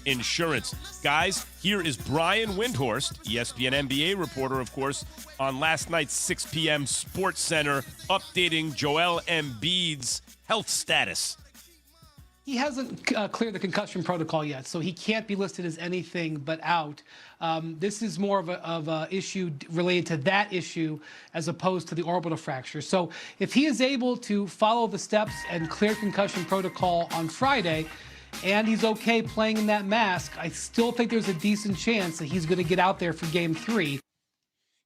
Insurance. Guys, here is Brian Windhorst, ESPN NBA reporter, of course, on last night's 6 p.m. Sports Center, updating Joel Embiid's health status. He hasn't cleared the concussion protocol yet, so he can't be listed as anything but out. This is more of a issue related to that issue as opposed to the orbital fracture. So if he is able to follow the steps and clear concussion protocol on Friday, and he's okay playing in that mask, I still think there's a decent chance that he's going to get out there for Game 3.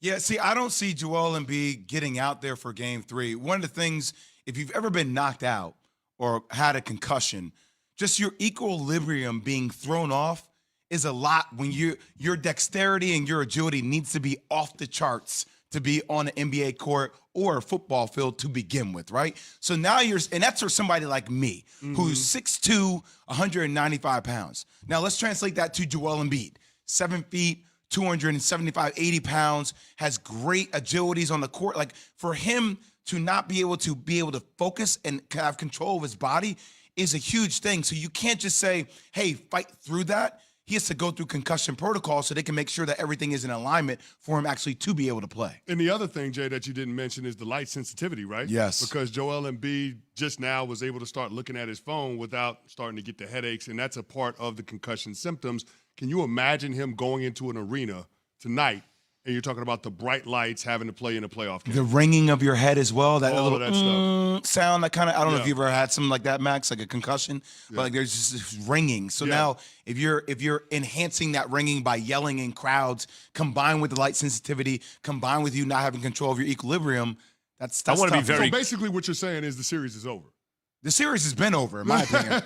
Yeah, see, I don't see Joel Embiid getting out there for Game 3. One of the things, if you've ever been knocked out or had a concussion, just your equilibrium being thrown off is a lot when your dexterity and your agility needs to be off the charts to be on an NBA court or a football field to begin with, right? So now and that's for somebody like me, who's 6'2", 195 pounds. Now let's translate that to Joel Embiid, 7 feet, 275, 80 pounds, has great agilities on the court. Like, for him to not be able to focus and have control of his body is a huge thing. So you can't just say, hey, fight through that. He has to go through concussion protocol so they can make sure that everything is in alignment for him actually to be able to play. And the other thing, Jay, that you didn't mention is the light sensitivity, right? Yes. Because Joel Embiid just now was able to start looking at his phone without starting to get the headaches, and that's a part of the concussion symptoms. Can you imagine him going into an arena tonight, and you're talking about the bright lights, having to play in a playoff game? The ringing of your head as well, that all little of that stuff. Sound, that kind of, I don't know if you've ever had something like that, Max, like a concussion, but like there's just this ringing. So now if you're enhancing that ringing by yelling in crowds, combined with the light sensitivity, combined with you not having control of your equilibrium, that's I want to be tough. very. So basically what you're saying is the series is over. The series has been over, in my opinion.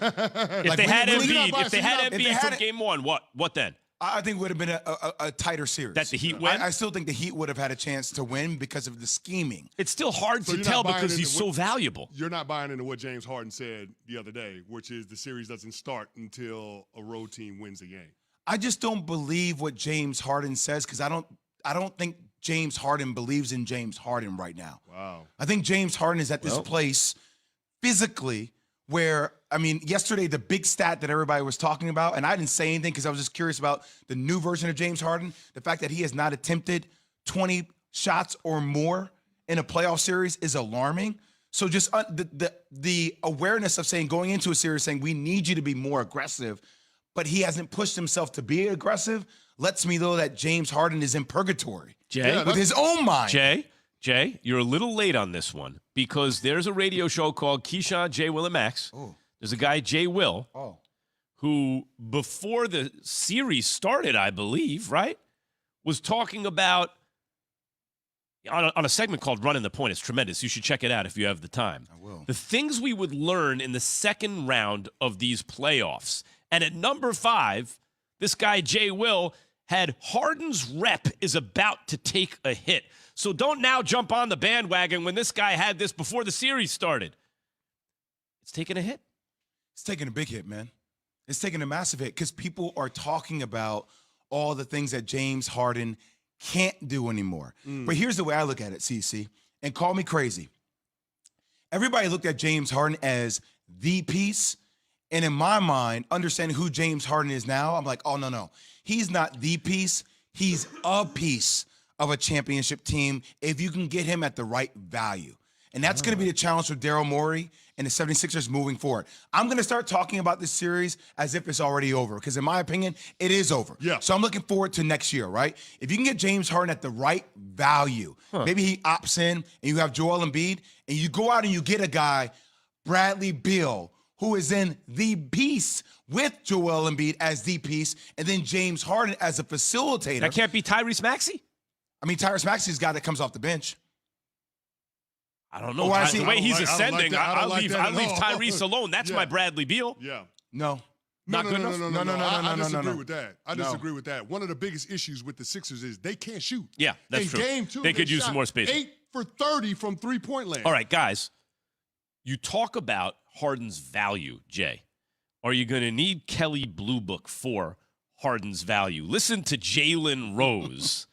If they had Embiid from Game 1, what then? I think it would have been a tighter series. That the Heat win? I still think the Heat would have had a chance to win because of the scheming. It's still hard to tell because he's so valuable. You're not buying into what James Harden said the other day, which is the series doesn't start until a road team wins a game. I just don't believe what James Harden says because I don't think James Harden believes in James Harden right now. Wow. I think James Harden is at this place physically where, I mean, yesterday, the big stat that everybody was talking about, and I didn't say anything because I was just curious about the new version of James Harden, the fact that he has not attempted 20 shots or more in a playoff series is alarming. So just the awareness of saying, going into a series, saying, we need you to be more aggressive, but he hasn't pushed himself to be aggressive, lets me know that James Harden is in purgatory with his own mind. Jay, you're a little late on this one because there's a radio show called Keyshawn, J. Will, and Max. Oh. There's a guy, Jay Will, who before the series started, I believe, right, was talking about on a segment called Running the Point. It's tremendous. You should check it out if you have the time. I will. The things we would learn in the second round of these playoffs. And at number 5, this guy, Jay Will, had Harden's rep is about to take a hit. So don't now jump on the bandwagon when this guy had this before the series started. It's taking a hit. It's taking a big hit, man. It's taking a massive hit because people are talking about all the things that James Harden can't do anymore. But here's the way I look at it, CC, and call me crazy. Everybody looked at James Harden as the piece. And in my mind, understanding who James Harden is now, I'm like, oh, no. He's not the piece. He's a piece of a championship team if you can get him at the right value. And that's going to be the challenge for Daryl Morey and the 76ers moving forward. I'm going to start talking about this series as if it's already over because, in my opinion, it is over. Yeah. So I'm looking forward to next year, right? If you can get James Harden at the right value, maybe he opts in and you have Joel Embiid, and you go out and you get a guy, Bradley Beal, who is in the piece with Joel Embiid as the piece, and then James Harden as a facilitator. That can't be Tyrese Maxey? I mean, Tyrese Maxey's the guy that comes off the bench. I don't know. Oh, The way he's ascending, I'll leave Tyrese alone. That's Yeah. my Bradley Beal. Yeah. No. Not good enough? I disagree with that. I disagree with that. One of the biggest issues with the Sixers is they can't shoot. Yeah, that's true. Game 2, they could use shot some more space. 8 for 30 from three-point land. All right, guys, you talk about Harden's value, Jay. Are you going to need Kelly Blue Book for Harden's value? Listen to Jalen Rose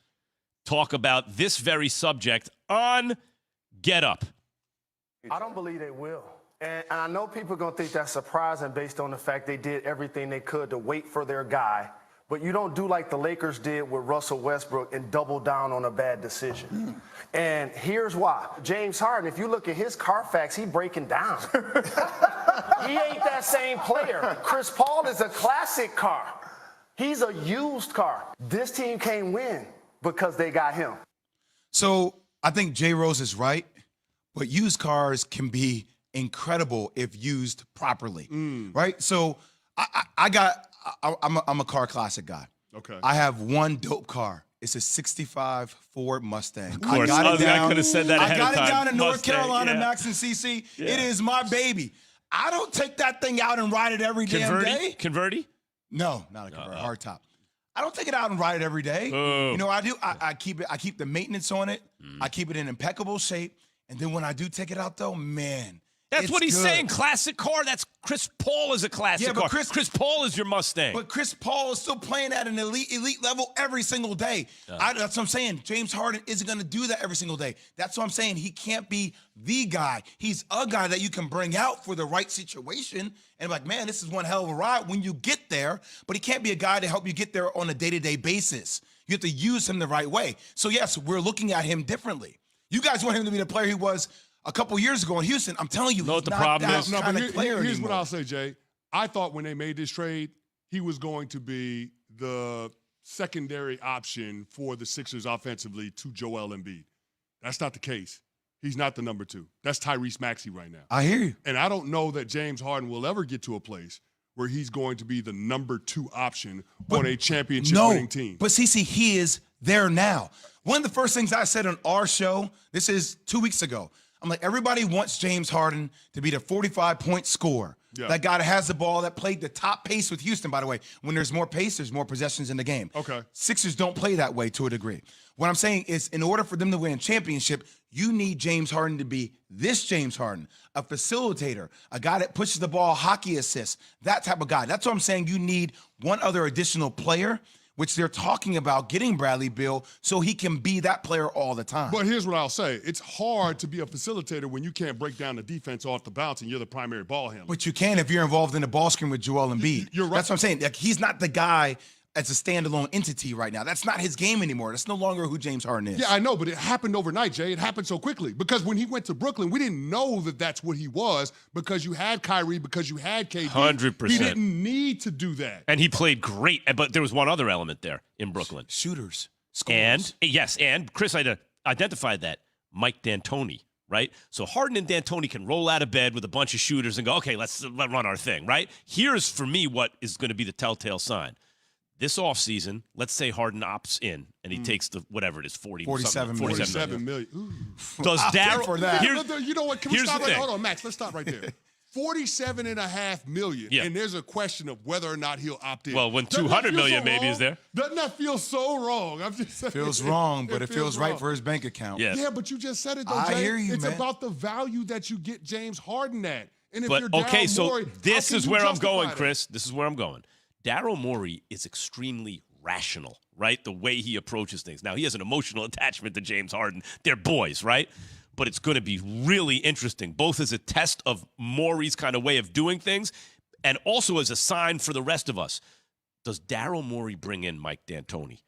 talk about this very subject on Get Up. I don't believe they will. And I know people are going to think that's surprising based on the fact they did everything they could to wait for their guy. But you don't do like the Lakers did with Russell Westbrook and double down on a bad decision. And here's why. James Harden, if you look at his Carfax, he breaking down. He ain't that same player. Chris Paul is a classic car. He's a used car. This team can't win because they got him. So I think Jay Rose is right, but used cars can be incredible if used properly, right? So I'm a car classic guy. Okay. I have one dope car. It's a 65 Ford Mustang. Of course. I could have said that ahead of time. I got it down in North Mustang, Carolina, yeah. Max and CC. Yeah. It is my baby. I don't take that thing out and ride it every damn day. Converti? No, not a converter. Hard top. I don't take it out and ride it every day. Oh. You know, I do. I keep it. I keep the maintenance on it. I keep it in impeccable shape. And then when I do take it out, though, man, That's it's what he's good. saying. Classic car. That's Chris Paul is a classic Yeah, but car. Chris Paul is your Mustang. But Chris Paul is still playing at an elite level every single day. That's what I'm saying. James Harden isn't going to do that every single day. That's what I'm saying. He can't be the guy. He's a guy that you can bring out for the right situation. And like, man, this is one hell of a ride when you get there. But he can't be a guy to help you get there on a day-to-day basis. You have to use him the right way. So, yes, we're looking at him differently. You guys want him to be the player he was a couple years ago in Houston. I'm telling you, know what he's the not problem that is? kind of player Here's anymore. what I'll say, Jay. I thought when they made this trade, he was going to be the secondary option for the Sixers offensively to Joel Embiid. That's not the case. He's not the number 2. That's Tyrese Maxey right now. I hear you. And I don't know that James Harden will ever get to a place where he's going to be the number 2 option on a championship-winning team. But CC, he is there now. One of the first things I said on our show, this is 2 weeks ago, I'm like, everybody wants James Harden to be the 45-point scorer. Yeah. That guy that has the ball, that played the top pace with Houston, by the way. When there's more pace, there's more possessions in the game. Okay. Sixers don't play that way to a degree. What I'm saying is, in order for them to win a championship, you need James Harden to be this James Harden, a facilitator, a guy that pushes the ball, hockey assists, that type of guy. That's what I'm saying. You need one other additional player, which they're talking about getting Bradley Beal so he can be that player all the time. But here's what I'll say. It's hard to be a facilitator when you can't break down the defense off the bounce and you're the primary ball handler. But you can if you're involved in the ball screen with Joel Embiid. You're right. That's what I'm saying. Like, he's not the guy as a standalone entity right now. That's not his game anymore. That's no longer who James Harden is. Yeah, I know, but it happened overnight, Jay. It happened so quickly. Because when he went to Brooklyn, we didn't know that that's what he was because you had Kyrie, because you had KD. 100%. He didn't need to do that. And he played great. But there was one other element there in Brooklyn. Shooters. Scores. And, yes, and Chris identified that. Mike D'Antoni, right? So Harden and D'Antoni can roll out of bed with a bunch of shooters and go, okay, let's run our thing, right? Here's, for me, what is going to be the telltale sign. This offseason, let's say Harden opts in and he takes the, whatever it is, 47 million. Ooh. Does Daryl, for that. You know what? Can we here's stop the right? thing. Hold on, Max. Let's stop right there. $47.5 million, Yeah. and there's a question of whether or not he'll opt in. Well, when Doesn't that 200 feel million so maybe wrong? is there. Doesn't that feel so wrong? I'm just saying. Feels wrong, but it feels right wrong. for his bank account. Yeah. Yeah, but you just said it, though, I Jay. hear you, it's man. about the value that you get James Harden at. And if But, you're okay, Daryl so Morey, this how can is you where I'm justify going, that? Chris. This is where I'm going. Daryl Morey is extremely rational, right? The way he approaches things. Now, he has an emotional attachment to James Harden. They're boys, right? But it's going to be really interesting, both as a test of Morey's kind of way of doing things and also as a sign for the rest of us. Does Daryl Morey bring in Mike D'Antoni?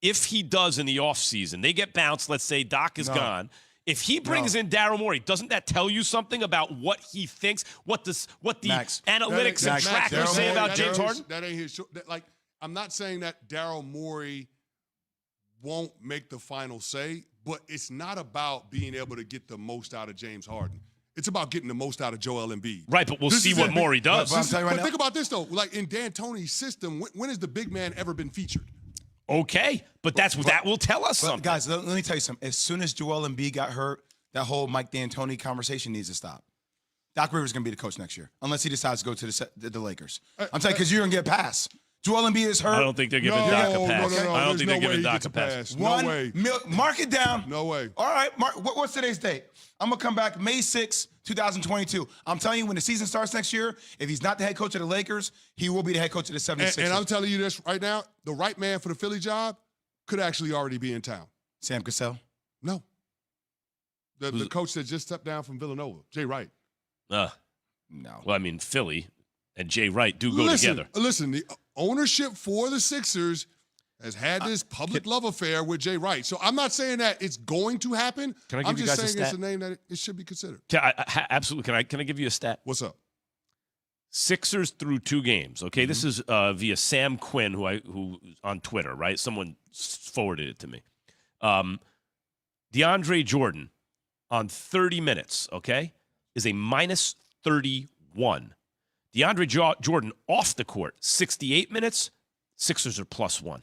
If he does in the offseason, they get bounced, let's say Doc is gone. If he brings in Daryl Morey, doesn't that tell you something about what he thinks, what the Max, analytics and Max, trackers Daryl say Morey, about that James is- Harden? That ain't his show. Like, I'm not saying that Daryl Morey won't make the final say, but it's not about being able to get the most out of James Harden. It's about getting the most out of Joel Embiid. Right, but we'll This see is what it. Morey does. But I'm telling you right But now- think about this, though. Like, in D'Antoni's system, when has the big man ever been featured? Okay, but that will tell us But something. guys, let me tell you something. As soon as Joel Embiid got hurt, that whole Mike D'Antoni conversation needs to stop. Doc Rivers is going to be the coach next year, unless he decides to go to the Lakers. I'm telling you, because you're going to get a pass. Joel Embiid is hurt. I don't think they're giving No, Doc a no, pass. no, no. I don't There's think no they're way giving he Doc gets a a pass. pass. No way. Mark it down. No way. All right, what's today's date? I'm going to come back May 6, 2022. I'm telling you, when the season starts next year, if he's not the head coach of the Lakers, he will be the head coach of the 76ers. And I'm telling you this right now, the right man for the Philly job could actually already be in town. Sam Cassell? No. The coach that just stepped down from Villanova, Jay Wright. No. Well, I mean, Philly and Jay Wright do go together. Listen, the ownership for the Sixers has had this public love affair with Jay Wright. So I'm not saying that it's going to happen. Can I give I'm you just guys a saying it's stat? a name that it should be considered. Absolutely. Can I give you a stat? What's up? Sixers through 2 games. Okay, this is via Sam Quinn, who on Twitter, right? Someone forwarded it to me. DeAndre Jordan on 30 minutes, okay, is a minus 31. DeAndre Jordan off the court, 68 minutes, Sixers are +1.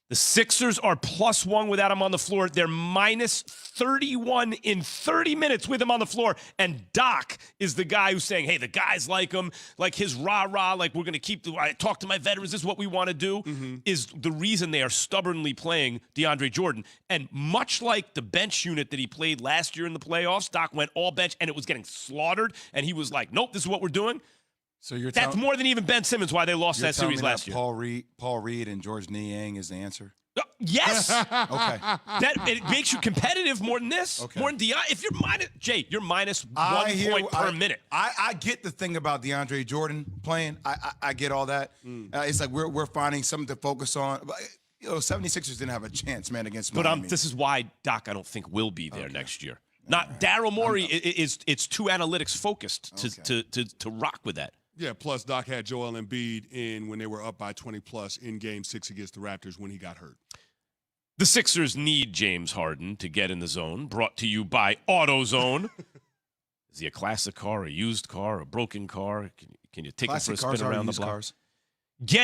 The Sixers are +1 without him on the floor. They're minus 31 in 30 minutes with him on the floor. And Doc is the guy who's saying, hey, the guys like him, like his rah-rah, like we're going to I talk to my veterans, this is what we want to do, is the reason they are stubbornly playing DeAndre Jordan. And much like the bench unit that he played last year in the playoffs, Doc went all bench and it was getting slaughtered. And he was like, nope, this is what we're doing. So That's more than even Ben Simmons why they lost that series last year. Paul Reed and George Niang is the answer? Yes. Okay. It makes you competitive more than this. Okay. More than if you're minus Jay, you're minus 1 point per minute. I get the thing about DeAndre Jordan playing. I get all that. It's like we're finding something to focus on. But, 76ers didn't have a chance, man, against Miami. But this is why Doc, I don't think, will be there next year. Not Daryl Morey it's too analytics focused to rock with that. Yeah, plus Doc had Joel Embiid in when they were up by 20+ in Game 6 against the Raptors when he got hurt. The Sixers need James Harden to get in the zone. Brought to you by AutoZone. Is he a classic car, a used car, a broken car? Can you take it for a spin around the block? Cars. Get